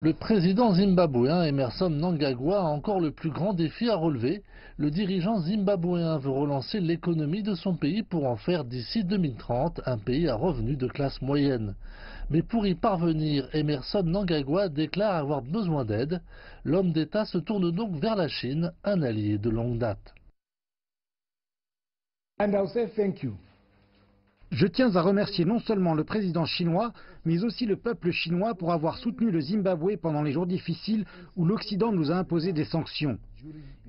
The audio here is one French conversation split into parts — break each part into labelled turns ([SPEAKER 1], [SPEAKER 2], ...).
[SPEAKER 1] Le président zimbabwéen Emmerson Mnangagwa a encore le plus grand défi à relever. Le dirigeant zimbabwéen veut relancer l'économie de son pays pour en faire d'ici 2030 un pays à revenus de classe moyenne. Mais pour y parvenir, Emmerson Mnangagwa déclare avoir besoin d'aide. L'homme d'État se tourne donc vers la Chine, un allié de longue date.
[SPEAKER 2] Je tiens à remercier non seulement le président chinois, mais aussi le peuple chinois pour avoir soutenu le Zimbabwe pendant les jours difficiles où l'Occident nous a imposé des sanctions.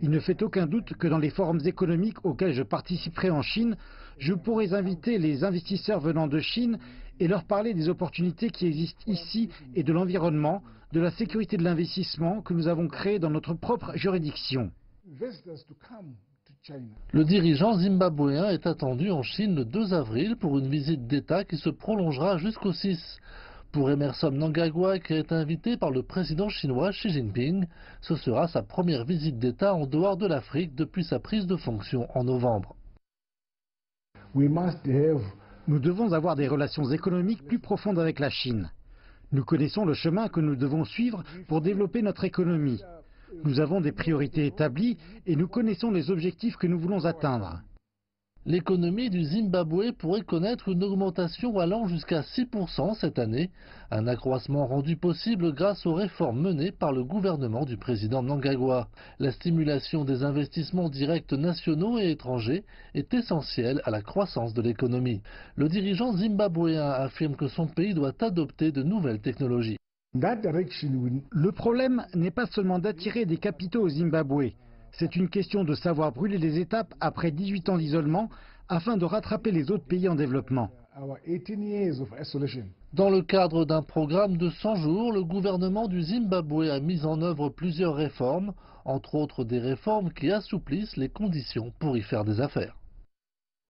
[SPEAKER 2] Il ne fait aucun doute que dans les forums économiques auxquels je participerai en Chine, je pourrai inviter les investisseurs venant de Chine et leur parler des opportunités qui existent ici et de l'environnement, de la sécurité de l'investissement que nous avons créé dans notre propre juridiction.
[SPEAKER 1] Le dirigeant zimbabwéen est attendu en Chine le 2 avril pour une visite d'État qui se prolongera jusqu'au 6. Pour Emmerson Mnangagwa, qui est invité par le président chinois Xi Jinping, ce sera sa première visite d'État en dehors de l'Afrique depuis sa prise de fonction en novembre.
[SPEAKER 2] Nous devons avoir des relations économiques plus profondes avec la Chine. Nous connaissons le chemin que nous devons suivre pour développer notre économie. Nous avons des priorités établies et nous connaissons les objectifs que nous voulons atteindre.
[SPEAKER 1] L'économie du Zimbabwe pourrait connaître une augmentation allant jusqu'à 6% cette année, un accroissement rendu possible grâce aux réformes menées par le gouvernement du président Mnangagwa. La stimulation des investissements directs nationaux et étrangers est essentielle à la croissance de l'économie. Le dirigeant zimbabwéen affirme que son pays doit adopter de nouvelles technologies.
[SPEAKER 2] Le problème n'est pas seulement d'attirer des capitaux au Zimbabwe. C'est une question de savoir brûler les étapes après 18 ans d'isolement afin de rattraper les autres pays en développement.
[SPEAKER 1] Dans le cadre d'un programme de 100 jours, le gouvernement du Zimbabwe a mis en œuvre plusieurs réformes, entre autres des réformes qui assouplissent les conditions pour y faire des affaires.